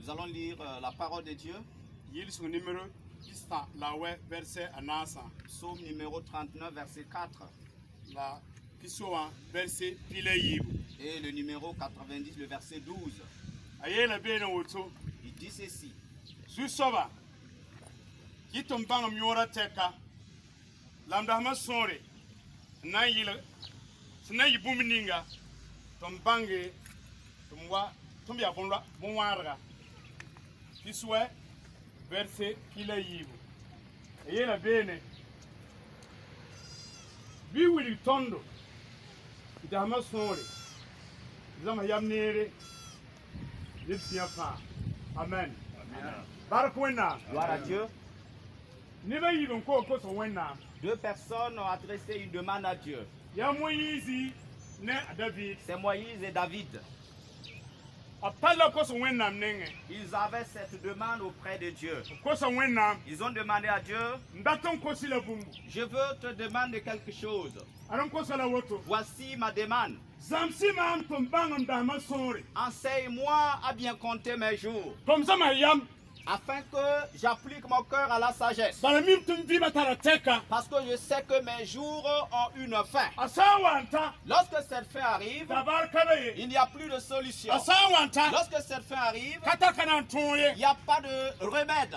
Nous allons lire la parole de Dieu. Psaume numéro 39, verset 4. Et le numéro 90, le verset 12. Il dit ceci. Verset kila yibu eyela bene biwili tondo idama sore zama yamnere lipsia fa amen barkwena Gloire à Dieu. niba yibon ko so wena. Deux personnes ont adressé une demande à Dieu. Ya Moïse ne David. C'est Moïse et David. Ils avaient cette demande auprès de Dieu. Ils ont demandé à Dieu, je veux te demander quelque chose. Voici ma demande. Enseigne-moi à bien compter mes jours, afin que j'applique mon cœur à la sagesse. Parce que je sais que mes jours ont une fin. Lorsque cette fin arrive, il n'y a plus de solution. Lorsque cette fin arrive, il n'y a pas de remède.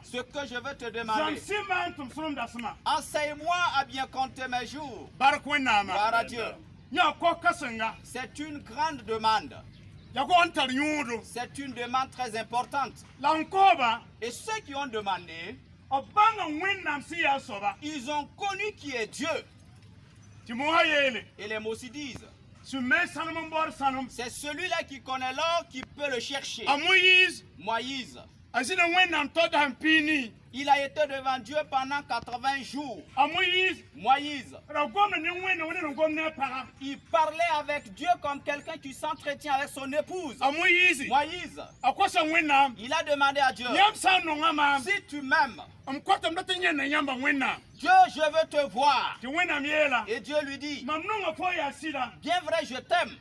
Ce que je veux te demander, enseigne-moi à bien compter mes jours. Gloire à Dieu. C'est une grande demande. C'est une demande très importante. Et ceux qui ont demandé, ils ont connu qui est Dieu. Et les mots aussi disent, c'est celui-là qui connaît l'or qui peut le chercher. Moïse, il a été devant Dieu pendant 80 jours. Moïse, il parlait avec Dieu comme quelqu'un qui s'entretient avec son épouse. Moïse, il a demandé à Dieu, si tu m'aimes, Dieu, je veux te voir. Et Dieu lui dit, bien vrai, je t'aime,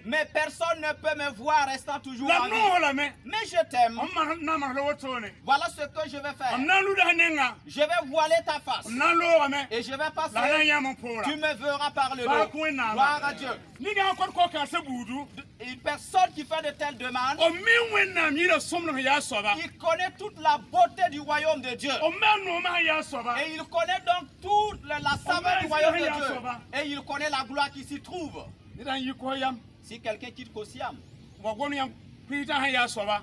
mais personne ne peut me voir restant toujours en vie. Mais je t'aime. Voilà ce que je vais faire. Je vais voiler ta face. Et je vais passer. Tu me verras par le dos. Gloire à Dieu. Une personne qui fait de telles demandes, il connaît toute la beauté du royaume de Dieu. Et il connaît donc toute la saveur du royaume de Dieu. Et il connaît la gloire qui s'y trouve. Si quelqu'un quitte Kosiam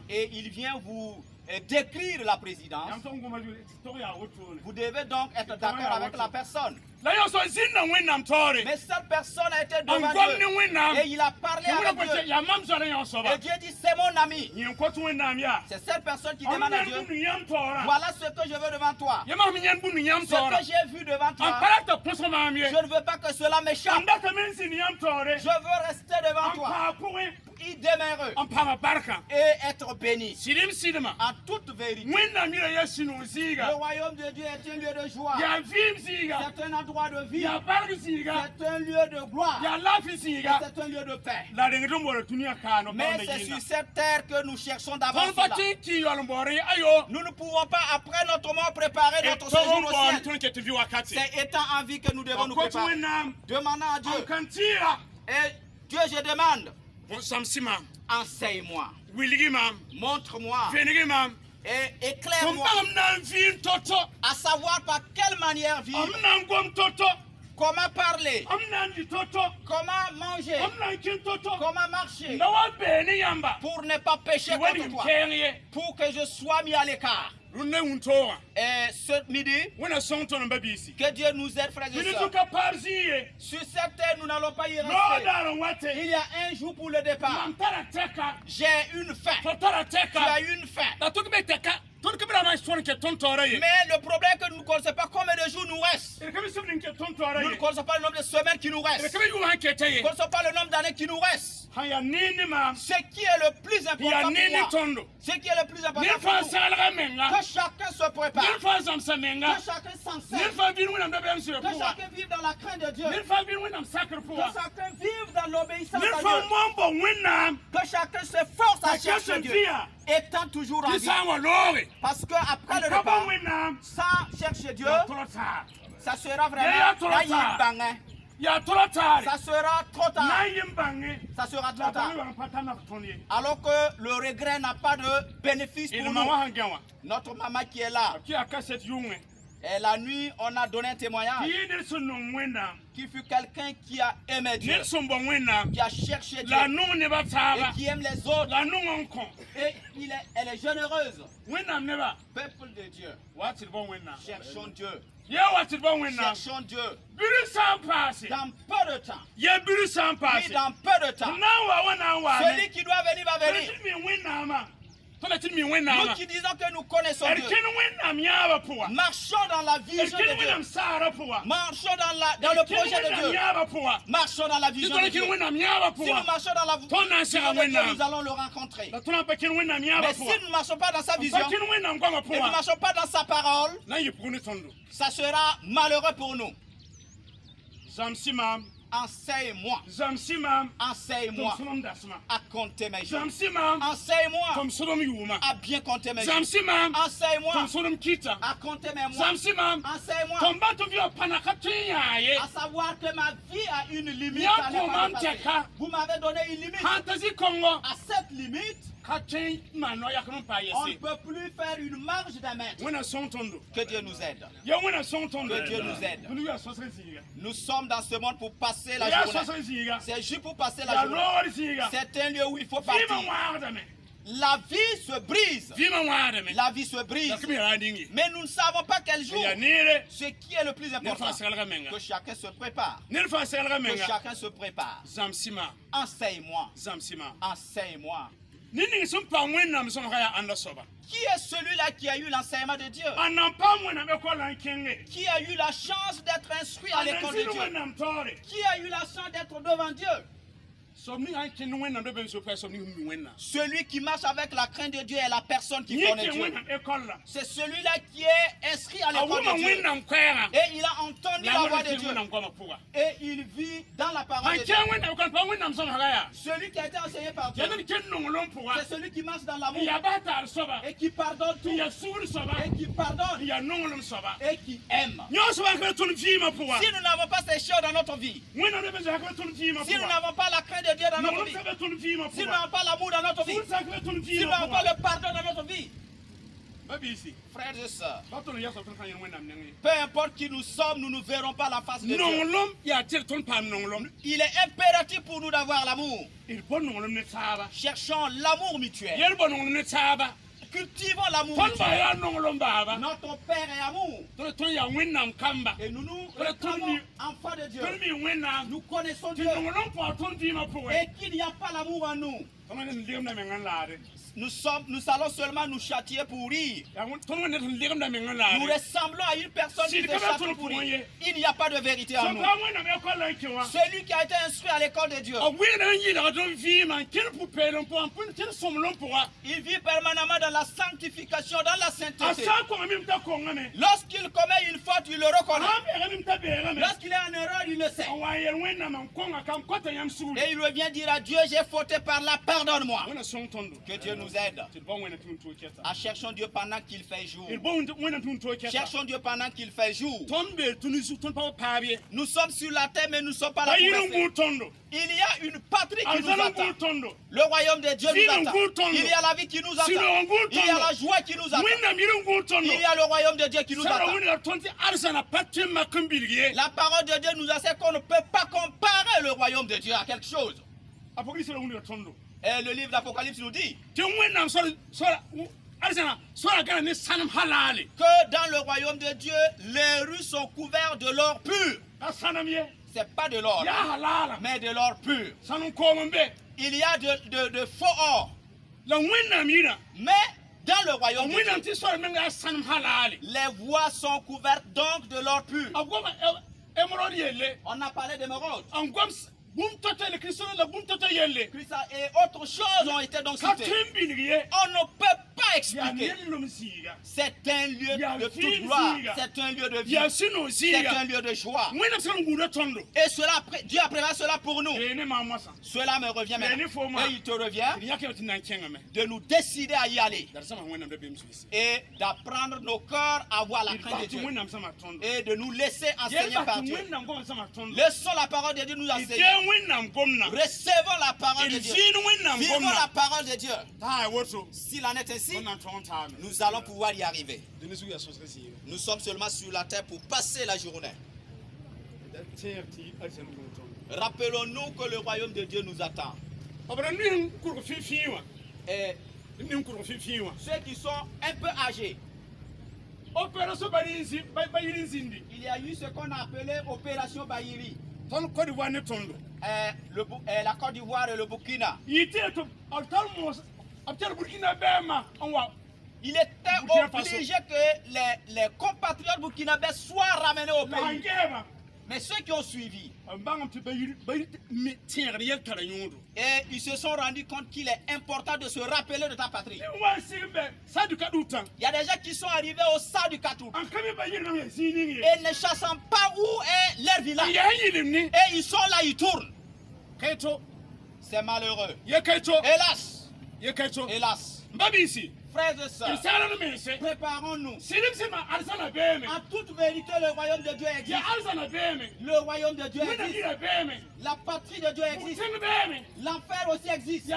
et il vient vous décrire la présidence, vous devez donc être d'accord avec la personne. Mais cette personne a été devant Dieu et il a parlé avec Dieu. Et Dieu dit, c'est mon ami. C'est cette personne qui demande à Dieu, voilà ce que je veux devant toi. Ce que j'ai vu devant toi, je ne veux pas que cela m'échappe. Je veux rester devant toi, y demeurer et être béni. En toute vérité, le royaume de Dieu est un lieu de joie. C'est un endroit de vie. C'est un lieu de gloire. C'est un lieu de paix. Mais c'est sur cette terre que nous cherchons d'abord cela. Nous ne pouvons pas, après notre mort, préparer notre séjour au ciel. C'est étant en vie que nous devons nous préparer. Demandons à Dieu. Et Dieu, je demande, enseigne-moi, montre-moi et éclaire-moi à savoir par quelle manière vivre, comment parler, comment manger, comment marcher, pour ne pas pécher contre toi, pour que je sois mis à l'écart. Et ce midi, que Dieu nous aide, frères et sœurs. Sur cette terre, nous n'allons pas y rester. Il y a un jour pour le départ. J'ai une fin. Tu as une fin. le problème est que nous ne connaissons pas combien de jours nous restent. Nous ne connaissons pas le nombre de semaines qui nous restent. Nous ne connaissons pas le nombre d'années qui nous restent. Ce qui est le plus important pour moi, ce qui est le plus important pour nous, que chacun se prépare, que chacun s'enseigne, que chacun vive dans la crainte de Dieu, que chacun vive dans l'obéissance à Dieu, que chacun s'efforce à chercher Dieu, étant toujours en vie. Parce qu'après le repas, sans chercher Dieu, ça sera vraiment ça sera trop tard. Ça sera trop tard. Alors que le regret n'a pas de bénéfice pour nous. Notre maman qui est là. Et la nuit, on a donné un témoignage. Qui fut quelqu'un qui a aimé Dieu. Qui a cherché Dieu. Et qui aime les autres. Et elle est généreuse. Peuple de Dieu. Cherchons Dieu. Cherchons Dieu. Dans peu de temps. Oui, dans peu de temps. Celui qui doit venir va venir. Nous qui disons que nous connaissons Dieu, marchons dans la vision de Dieu, marchons dans le projet de Dieu, marchons dans la vision de Dieu. Si nous marchons dans la vision de Dieu, nous allons le rencontrer. Mais si nous ne marchons pas dans sa vision, et nous ne marchons pas dans sa parole, ça sera malheureux pour nous. Enseigne-moi. Enseigne-moi à compter mes jours. Enseigne-moi à bien compter mes jours. Enseigne-moi à compter mes mois. Enseigne-moi à savoir que ma vie a une limite. Vous m'avez donné une limite. À cette limite, on ne peut plus faire une marge d'un mètre. Que Dieu nous aide. Que Dieu nous aide. Nous sommes dans ce monde pour passer la journée. C'est juste pour passer la journée. C'est un lieu où il faut partir. La vie se brise. La vie se brise. Mais nous ne savons pas quel jour. Ce qui est le plus important, que chacun se prépare. Que chacun se prépare. Enseigne-moi. Enseigne-moi. Qui est celui-là qui a eu l'enseignement de Dieu? Qui a eu la chance d'être instruit à l'école de Dieu? Qui a eu la chance d'être devant Dieu? Celui qui marche avec la crainte de Dieu est la personne qui connaît Dieu. C'est celui-là qui est inscrit à l'école de Dieu. Et il a entendu la voix de Dieu. Et il vit dans la parole de Dieu. Celui qui a été enseigné par Dieu, c'est celui qui marche dans l'amour. Et qui pardonne tout. Et qui pardonne. Et qui aime. Si nous n'avons pas ces choses dans notre vie, si nous n'avons pas la crainte de Dieu dans notre vie, si nous n'avons pas l'amour dans notre vie, si nous n'avons pas le pardon dans notre vie, frères et sœurs, peu importe qui nous sommes, nous ne verrons pas la face de Dieu. Il est impératif pour nous d'avoir l'amour. Cherchons l'amour mutuel. Cultivons l'amour mutuel. Notre Père est amour. Et nous sommes enfants de Dieu. Nous connaissons Dieu. Et qu'il n'y a pas l'amour en nous. Nous allons seulement nous châtier pour rire. Nous ressemblons à une personne qui se châtie pour rire. Il n'y a pas de vérité en nous. Celui qui a été instruit à l'école de Dieu, il vit permanemment dans la sanctification, dans la sainteté. Lorsqu'il commet une faute, il le reconnaît. Lorsqu'il est en erreur, il le sait. Et il revient dire à Dieu, j'ai fauté par là, pardonne-moi. Que Dieu nous aide. Cherchons Dieu pendant qu'il fait jour. Cherchons Dieu pendant qu'il fait jour. Nous sommes sur la terre, mais nous ne sommes pas là pour rester. Il y a une patrie qui nous attend. Le royaume de Dieu nous attend. Il y a la vie qui nous attend. Il y a la joie qui nous attend. Il y a le royaume de Dieu qui nous attend. La parole de Dieu nous enseigne qu'on ne peut pas comparer le royaume de Dieu à quelque chose. Et le livre d'Apocalypse nous dit que dans le royaume de Dieu, les rues sont couvertes de l'or pur. C'est pas de l'or, mais de l'or pur. Il y a de faux or. Mais dans le royaume de Dieu, les voies sont couvertes donc de l'or pur. On a parlé d'émeraude. Et autre chose ont été donc citées. On ne peut pas expliquer. C'est un lieu de toute gloire. C'est un lieu de vie. C'est un lieu de joie. Et cela, Dieu a prévu cela pour nous. Cela me revient maintenant. Et il te revient de nous décider à y aller. Et d'apprendre nos cœurs à voir la crainte de Dieu. Et de nous laisser enseigner par Dieu. Laissons la parole de Dieu nous enseigner. Recevons la parole de Dieu. Vivons la parole de Dieu. S'il en est ainsi, nous allons pouvoir y arriver. Nous sommes seulement sur la terre pour passer la journée. Rappelons-nous que le royaume de Dieu nous attend. Et ceux qui sont un peu âgés, il y a eu ce qu'on a appelé opération Bayiri. La Côte d'Ivoire et le Burkina. Il était obligé que les compatriotes burkinabés soient ramenés au pays. Mais ceux qui ont suivi, et ils se sont rendus compte qu'il est important de se rappeler de ta patrie. Il y a des gens qui sont arrivés au Sa du Katoum et ne chassant pas où est leur village. Et ils sont là, ils tournent. C'est malheureux. Hélas. Hélas. Frères et sœurs, préparons-nous. En toute vérité, le royaume de Dieu existe. Le royaume de Dieu existe. La patrie de Dieu existe. L'enfer aussi existe. Il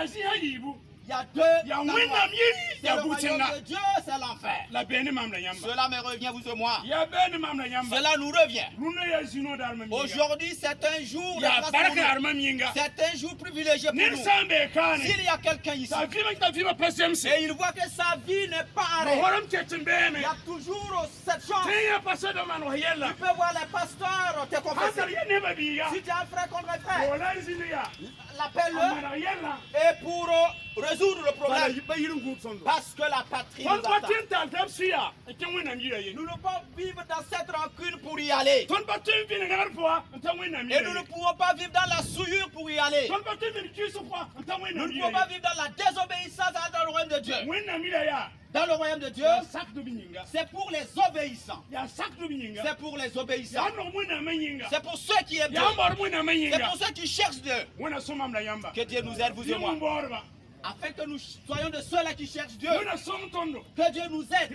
y a deux. C'est le royaume de Dieu, c'est l'enfer. Cela me revient, vous et moi. Cela nous revient. Aujourd'hui, c'est un jour de grâce pour nous. C'est un jour privilégié pour nous. S'il y a quelqu'un ici et il voit que sa vie n'est pas arrêtée, il y a toujours cette chance. Tu peux voir les pasteurs te confesser. Si tu as un frère contre un frère, l'appelle-le et pour résoudre le problème. Parce que la patrie nous attend. Nous ne pouvons pas vivre dans cette rancune pour y aller. Et nous ne pouvons pas vivre dans la souillure pour y aller. Nous ne pouvons pas vivre dans la désobéissance dans le royaume de Dieu. Dans le royaume de Dieu, c'est pour les obéissants. C'est pour les obéissants. C'est pour ceux qui aiment Dieu. C'est pour ceux qui cherchent Dieu. Que Dieu nous aide, vous et moi. Afin que nous soyons de ceux-là qui cherchent Dieu. Que Dieu nous aide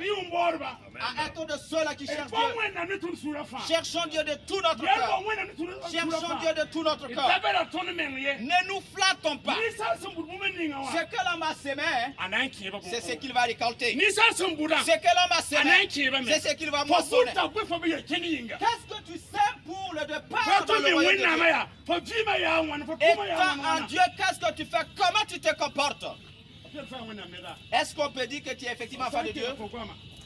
à être de ceux-là qui cherchent Dieu. Cherchons Dieu de tout notre cœur. Cherchons Dieu de tout notre cœur. Ne nous flattons pas. Ce que l'homme a semé, c'est ce qu'il va récolter. Ce que l'homme a semé, c'est ce qu'il va moissonner. Qu'est-ce que tu sèmes pour le départ dans le royaume de Dieu? Étant en Dieu, qu'est-ce que tu fais? Comment tu te comportes? Est-ce qu'on peut dire que tu es effectivement enfant de Dieu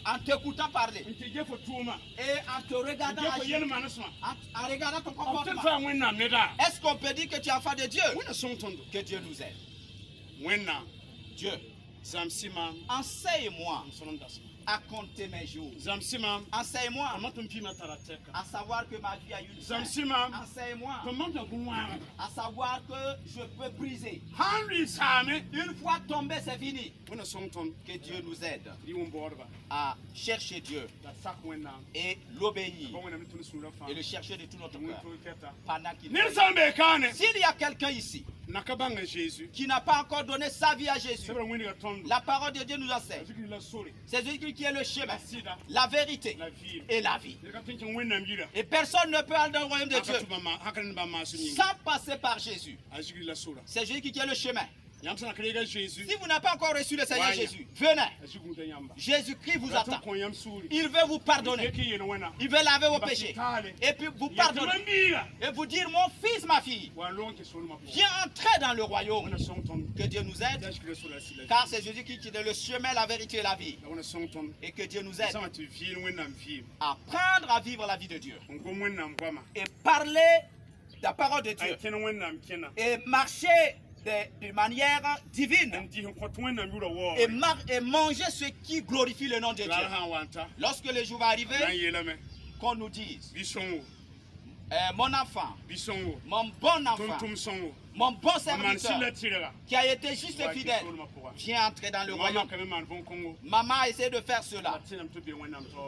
en t'écoutant parler et en te regardant agir, en regardant ton comportement? Est-ce qu'on peut dire que tu es enfant de Dieu? Que Dieu nous aide. Dieu, enseigne-moi à compter mes jours. Enseigne-moi à savoir que ma vie a une fin. Enseigne-moi à savoir que je peux briser. Une fois tombé, c'est fini. Que Dieu nous aide à chercher Dieu et l'obéir et le chercher de tout notre cœur pendant qu'il nous. S'il y a quelqu'un ici qui n'a pas encore donné sa vie à Jésus, la parole de Dieu nous enseigne. C'est Jésus qui est le chemin, la vérité et la vie. Et personne ne peut aller dans le royaume de Dieu sans passer par Jésus. C'est Jésus qui est le chemin. Si vous n'avez pas encore reçu le Seigneur Jésus, venez. Jésus-Christ vous attend. Il veut vous pardonner. Il veut laver vos péchés. Et puis vous pardonner. Et vous dire, mon fils, ma fille, viens entrer dans le royaume. Que Dieu nous aide. Car c'est Jésus qui est le chemin, la vérité et la vie. Et que Dieu nous aide à apprendre à vivre la vie de Dieu. Et parler la parole de Dieu. Et marcher de manière divine et manger ce qui glorifie le nom de Dieu. Lorsque le jour va arriver, qu'on nous dise, mon enfant, mon bon enfant, mon bon serviteur, qui a été juste et fidèle, viens entrer dans le royaume. Maman essaie de faire cela.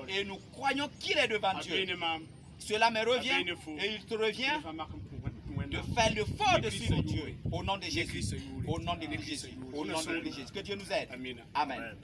Et nous croyons qu'il est devant Dieu. Cela me revient et il te revient de faire le fort de suivre Dieu. Au nom de Jésus. Au nom de Jésus. Au nom de Jésus. Que Dieu nous aide. Amen.